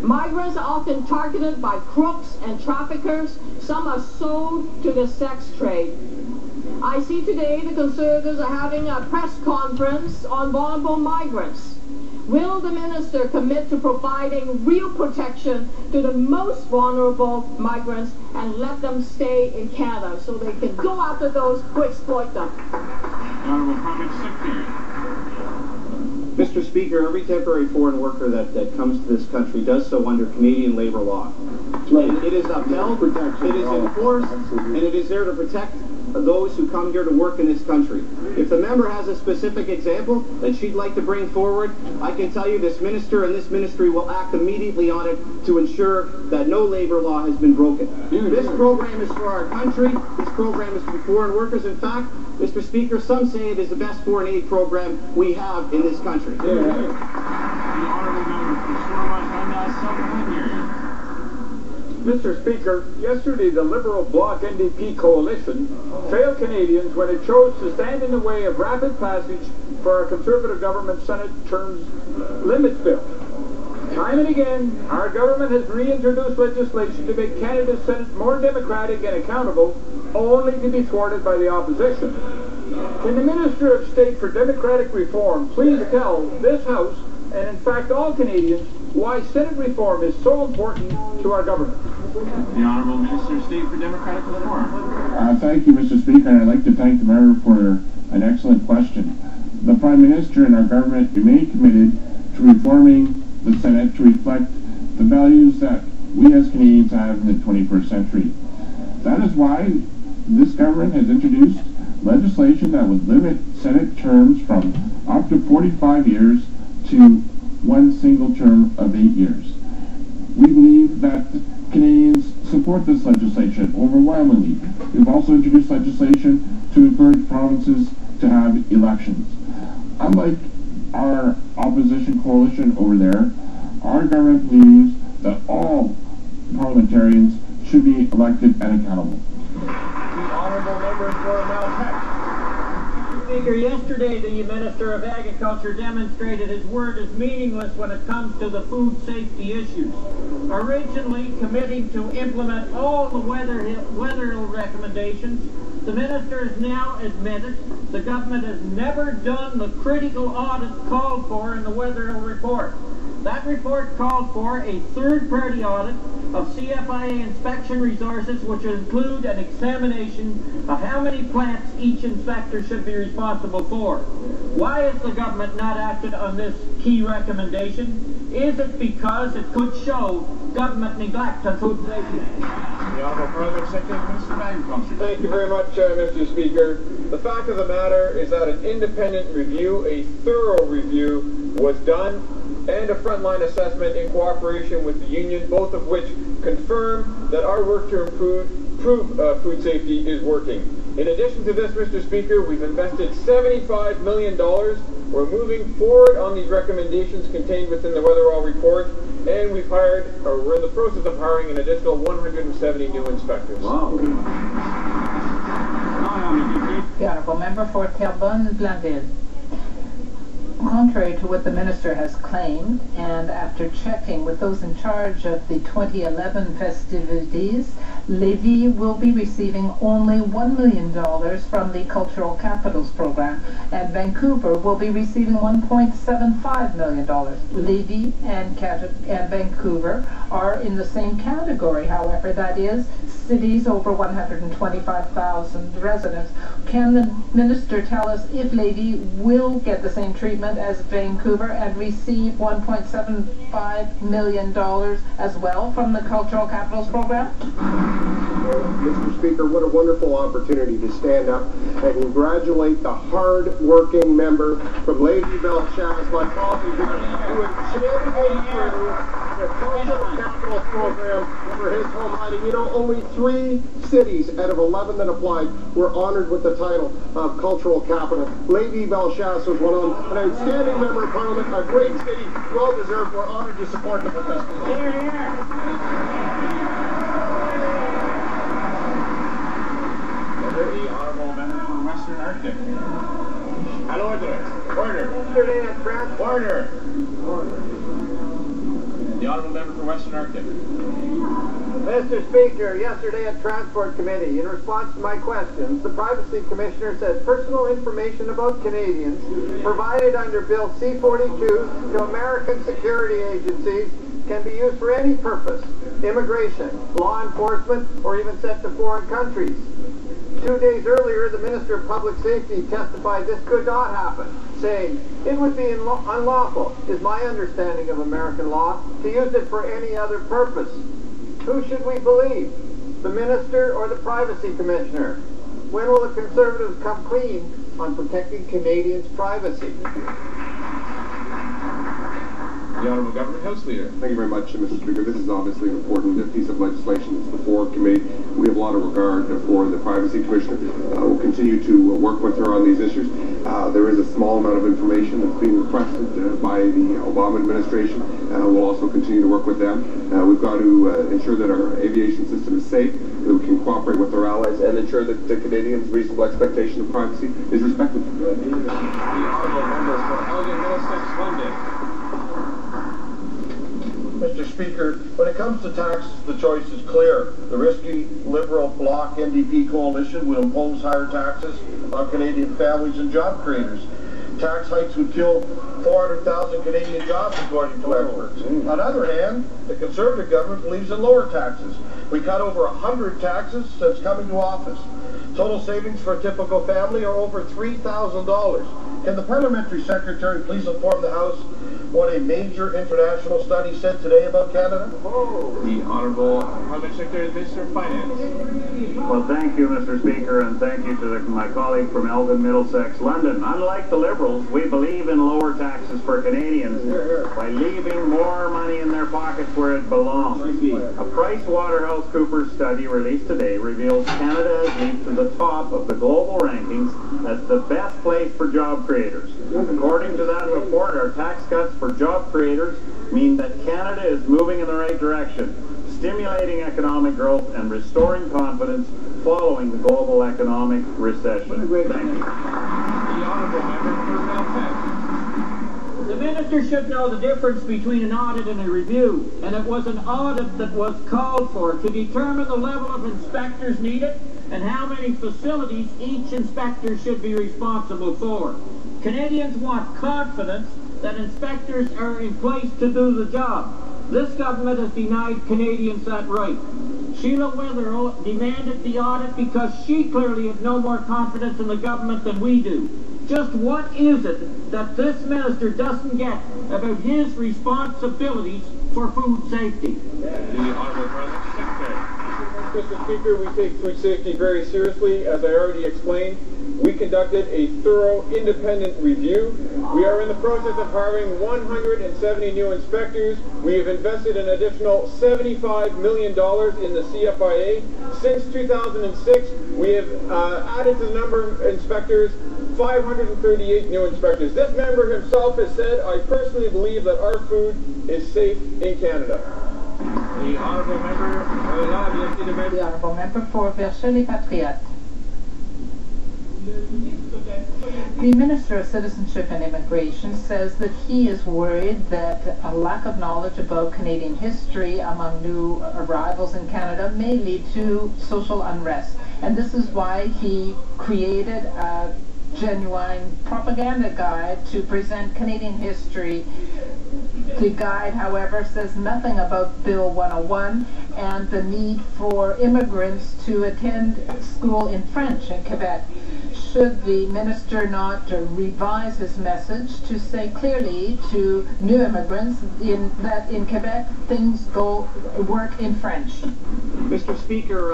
Migrants are often targeted by crooks and traffickers. Some are sold to the sex trade. I see today the Conservatives are having a press conference on vulnerable migrants. Will the minister commit to providing real protection to the most vulnerable migrants and let them stay in Canada so they can go after those who exploit them? Honourable Prime Secretary. Mr. Speaker, every temporary foreign worker that comes to this country does so under Canadian labour law. It is upheld, it is enforced, and it is there to protect those who come here to work in this country. If the member has a specific example that she'd like to bring forward, I can tell you this minister and this ministry will act immediately on it to ensure that no labour law has been broken. This program is for our country. This program is for foreign workers. In fact, Mr. Speaker, some say it is the best foreign aid program we have in this country. The Honourable Member for Stormont and Mr. Speaker, yesterday the Liberal Bloc NDP coalition failed Canadians when it chose to stand in the way of rapid passage for our Conservative government Senate terms limits bill. Time and again, our government has reintroduced legislation to make Canada's Senate more democratic and accountable, only to be thwarted by the opposition. Can the Minister of State for Democratic Reform please tell this House, and in fact all Canadians, why Senate reform is so important to our government? The Honourable Minister of State for Democratic Reform. Thank you, Mr. Speaker, and I'd like to thank the member for an excellent question. The Prime Minister and our government remain committed to reforming the Senate to reflect the values that we as Canadians have in the 21st century. That is why this government has introduced legislation that would limit Senate terms from up to 45 years to one single term of 8 years. We believe that Canadians support this legislation overwhelmingly. We've also introduced legislation to encourage provinces to have elections. Unlike our opposition coalition over there, our government believes that all parliamentarians should be elected and accountable. The Honourable Member for Malpeque. Speaker, yesterday the Minister of Agriculture demonstrated his word is meaningless when it comes to the food safety issues. Originally committing to implement all the Weatherhill recommendations, the Minister has now admitted the government has never done the critical audit called for in the Weatherhill report. That report called for a third-party audit of CFIA inspection resources, which include an examination of how many plants each inspector should be responsible for. Why has the government not acted on this key recommendation? Is it because it could show government neglect on food safety? The Honourable Private Secretary, Minister of Agriculture. Thank you very much, Mr. Speaker. The fact of the matter is that an independent review, a thorough review, was done, and a frontline assessment in cooperation with the union, both of which confirm that our work to improve food safety is working. In addition to this, Mr. Speaker, we've invested $75 million. We're moving forward on these recommendations contained within the Weatherall report, and we're in the process of hiring an additional 170 new inspectors. Wow. The Honourable Member for Terrebonne-Blainville. Contrary to what the Minister has claimed, and after checking with those in charge of the 2011 festivities, Lévis will be receiving only $1 million from the Cultural Capitals Program, and Vancouver will be receiving $1.75 million. Lévis and Vancouver are in the same category, however, that is, cities over 125,000 residents. Can the Minister tell us if Lévis will get the same treatment as Vancouver and receive $1.75 million as well from the Cultural Capitals Program? Mr. Speaker, what a wonderful opportunity to stand up and congratulate the hard-working member from Lévis-Bellechasse, my colleague here, who is championing the Cultural Capitals Program for his home riding. You know, only 3 cities out of 11 that applied were honored with the title of Cultural Capital. Lévis-Bellechasse was one of them. An outstanding member of Parliament, a great city, well-deserved. We're honored to support them with this. Here, here. The Honourable Member for Western Arctic. Order. Order. Order. The Honourable Member for Western Arctic. Mr. Speaker, yesterday at Transport Committee, in response to my questions, the Privacy Commissioner said personal information about Canadians provided under Bill C-42 to American security agencies can be used for any purpose, immigration, law enforcement, or even sent to foreign countries. 2 days earlier, the Minister of Public Safety testified this could not happen, saying it would be unlawful, is my understanding of American law, to use it for any other purpose. Who should we believe? The Minister or the Privacy Commissioner? When will the Conservatives come clean on protecting Canadians' privacy? The Honourable Government House Leader. Thank you very much, Mr. Speaker. This is obviously an important piece of legislation. It's before committee. We have a lot of regard for the Privacy Commissioner. We'll continue to work with her on these issues. There is a small amount of information that's being requested by the Obama administration. We'll also continue to work with them. We've got to ensure that our aviation system is safe, that we can cooperate with our allies, and ensure that the Canadians' reasonable expectation of privacy is respected. The Honourable Member for Elgin, Middlesex, London. Mr. Speaker, when it comes to taxes, the choice is clear. The risky Liberal Bloc NDP coalition would impose higher taxes on Canadian families and job creators. Tax hikes would kill 400,000 Canadian jobs, according to experts. On the other hand, the Conservative government believes in lower taxes. We cut over 100 taxes since coming to office. Total savings for a typical family are over $3,000. Can the Parliamentary Secretary please inform the House what a major international study said today about Canada? The Honourable Parliamentary Secretary of the Minister of Finance. Well, thank you, Mr. Speaker, and thank you to my colleague from Elgin, Middlesex, London. Unlike the Liberals, we believe in lower taxes for Canadians by leaving more money in their pockets where it belongs. A PricewaterhouseCoopers study released today reveals Canada has leaped to the top of the global rankings as the best place for job creators. According to that report, our tax cuts for job creators mean that Canada is moving in the right direction, stimulating economic growth and restoring confidence following the global economic recession. Thank you. The Honourable Member for Belfast. The Minister should know the difference between an audit and a review, and it was an audit that was called for to determine the level of inspectors needed and how many facilities each inspector should be responsible for. Canadians want confidence that inspectors are in place to do the job. This government has denied Canadians that right. Sheila Witherill demanded the audit because she clearly had no more confidence in the government than we do. Just what is it that this minister doesn't get about his responsibilities for food safety? The Honourable Parliamentary Secretary. Mr. Speaker, we take food safety very seriously. As I already explained, we conducted a thorough independent review. We are in the process of hiring 170 new inspectors. We have invested an additional $75 million in the CFIA. Since 2006, we have added to the number of inspectors 538 new inspectors. This member himself has said, I personally believe that our food is safe in Canada. The Honourable Member The Honourable Member for Versailles Patriotes. The Minister of Citizenship and Immigration says that he is worried that a lack of knowledge about Canadian history among new arrivals in Canada may lead to social unrest. And this is why he created a genuine propaganda guide to present Canadian history. The guide, however, says nothing about Bill 101 and the need for immigrants to attend school in French in Quebec. Should the minister not revise his message to say clearly to new immigrants that in Quebec things work in French? Mr. Speaker,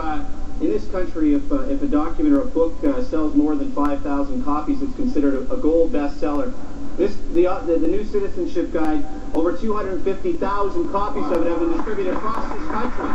in this country, if a document or a book sells more than 5,000 copies, it's considered a gold bestseller. The new citizenship guide, over 250,000 copies of it have been distributed across this country.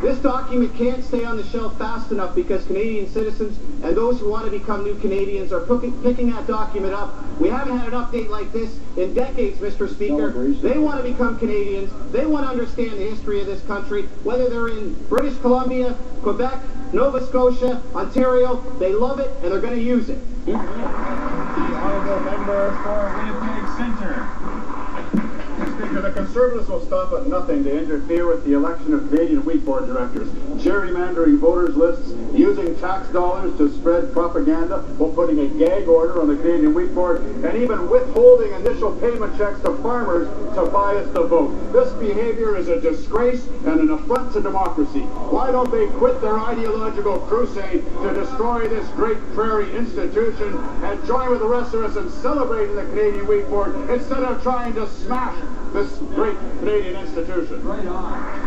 This document can't stay on the shelf fast enough because Canadian citizens and those who want to become new Canadians are picking that document up. We haven't had an update like this in decades, Mr. Speaker. They want to become Canadians. They want to understand the history of this country, whether they're in British Columbia, Quebec, Nova Scotia, Ontario. They love it and they're going to use it. The Honourable Member for Winnipeg Centre. the Conservatives will stop at nothing to interfere with the election of Canadian Wheat Board directors, gerrymandering voters' lists, using tax dollars to spread propaganda, while putting a gag order on the Canadian Wheat Board, and even withholding initial payment checks to farmers to bias the vote. This behavior is a disgrace and an affront to democracy. Why don't they quit their ideological crusade to destroy this great prairie institution and join with the rest of us in celebrating the Canadian Wheat Board instead of trying to smash this great Canadian institution? Right on.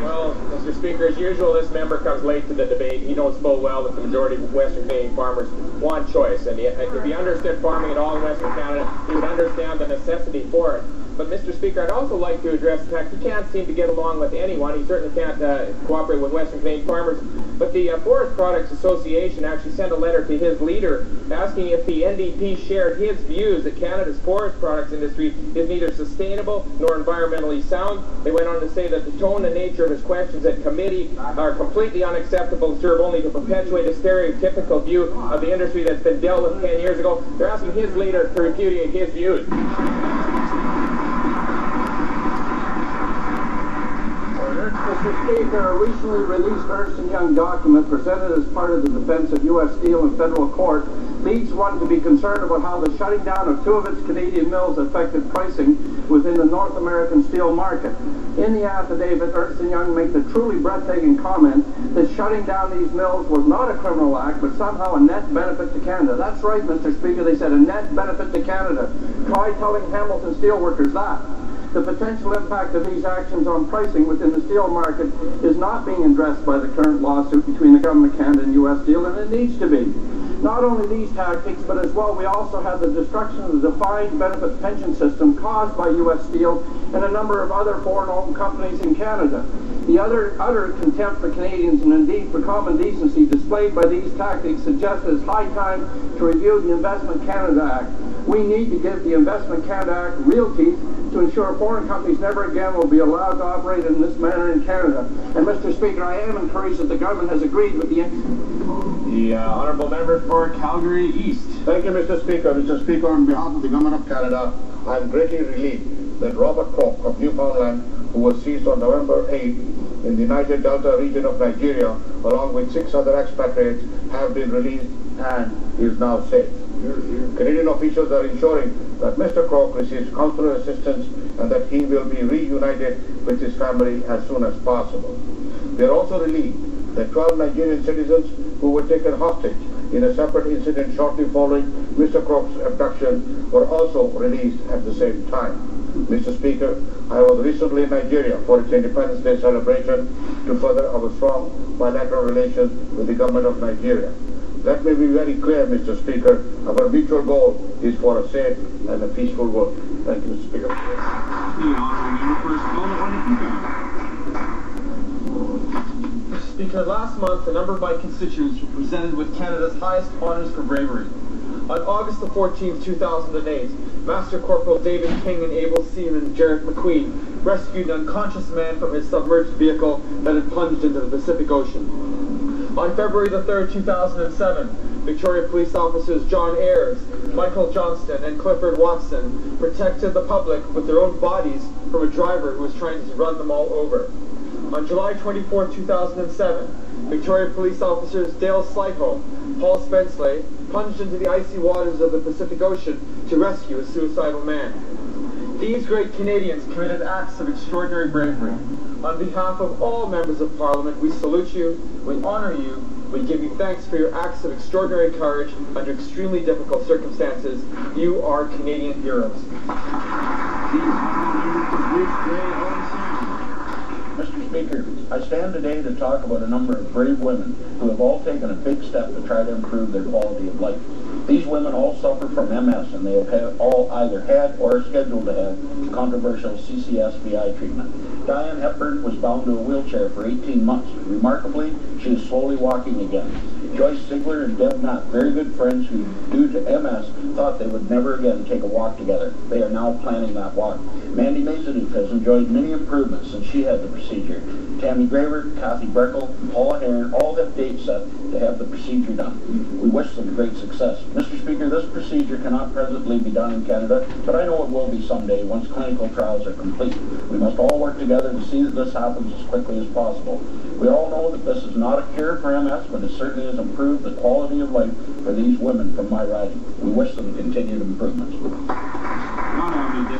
Well, Mr. Speaker, as usual, this member comes late to the debate. He knows full well that the majority of Western Canadian farmers want choice, and if he understood farming at all in Western Canada, he would understand the necessity for it. But, Mr. Speaker, I'd also like to address the fact he can't seem to get along with anyone. He certainly can't cooperate with Western Canadian farmers. But the Forest Products Association actually sent a letter to his leader asking if the NDP shared his views that Canada's forest products industry is neither sustainable nor environmentally sound. They went on to say that the tone and nature of his questions at committee are completely unacceptable and serve only to perpetuate a stereotypical view of the industry that's been dealt with 10 years ago. They're asking his leader to repudiate his views. Mr. Speaker, a recently released Ernst & Young document presented as part of the defense of U.S. Steel in federal court leads one to be concerned about how the shutting down of 2 of its Canadian mills affected pricing within the North American steel market. In the affidavit, Ernst & Young makes a truly breathtaking comment that shutting down these mills was not a criminal act, but somehow a net benefit to Canada. That's right, Mr. Speaker, they said a net benefit to Canada. Try telling Hamilton steelworkers that. The potential impact of these actions on pricing within the steel market is not being addressed by the current lawsuit between the Government of Canada and U.S. Steel, and it needs to be. Not only these tactics, but as well, we also have the destruction of the defined benefit pension system caused by U.S. Steel and a number of other foreign-owned companies in Canada. The utter contempt for Canadians and indeed for common decency displayed by these tactics suggests it is high time to review the Investment Canada Act. We need to give the Investment Canada Act real teeth to ensure foreign companies never again will be allowed to operate in this manner in Canada. And Mr. Speaker, I am encouraged that the government has agreed with the Honourable Member for Calgary East. Thank you, Mr. Speaker. Mr. Speaker, on behalf of the Government of Canada, I am greatly relieved that Robert Koch of Newfoundland, who was seized on November 8 in the Niger Delta region of Nigeria, along with 6 other expatriates, have been released and is now safe. Canadian officials are ensuring that Mr. Koch receives consular assistance and that he will be reunited with his family as soon as possible. We are also relieved that 12 Nigerian citizens who were taken hostage in a separate incident shortly following Mr. Koch's abduction were also released at the same time. Mr. Speaker, I was recently in Nigeria for its Independence Day celebration to further our strong bilateral relations with the Government of Nigeria. Let me be very clear, Mr. Speaker, our mutual goal is for a safe and a peaceful world. Thank you, Mr. Speaker. The Honourable Member for Scarlett. Mr. Speaker, last month a number of my constituents were presented with Canada's highest honours for bravery. On August the 14th, 2008, Master Corporal David King and able seaman Jarrett McQueen rescued an unconscious man from his submerged vehicle that had plunged into the Pacific Ocean. On February the 3rd, 2007, Victoria police officers John Ayres, Michael Johnston, and Clifford Watson protected the public with their own bodies from a driver who was trying to run them all over. On July 24, 2007, Victoria police officers Dale Sligo, Paul Spenceley plunged into the icy waters of the Pacific Ocean to rescue a suicidal man. These great Canadians committed acts of extraordinary bravery. On behalf of all members of Parliament, we salute you, we honour you, we give you thanks for your acts of extraordinary courage under extremely difficult circumstances. You are Canadian heroes. Mr. Speaker, I stand today to talk about a number of brave women who have all taken a big step to try to improve their quality of life. These women all suffer from MS, and they have all either had or are scheduled to have controversial CCSVI treatment. Diane Hepburn was bound to a wheelchair for 18 months. Remarkably, she is slowly walking again. Joyce Ziegler and Deb Knott, very good friends who, due to MS, thought they would never again take a walk together. They are now planning that walk. Mandy Mazadouk has enjoyed many improvements since she had the procedure. Tammy Graver, Kathy Breckle, Paula Hare all have dates set to have the procedure done. We wish them great success. Mr. Speaker, this procedure cannot presently be done in Canada, but I know it will be someday once clinical trials are complete. We must all work together to see that this happens as quickly as possible. We all know that this is not a cure for MS, but it certainly has improved the quality of life for these women from my riding. We wish them continued improvements.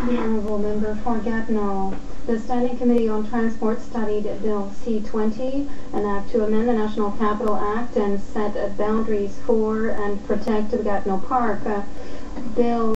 Honourable Member for Gatineau. The Standing Committee on Transport studied Bill C-20, an act to amend the National Capital Act and set boundaries for and protect the Gatineau Park. Bill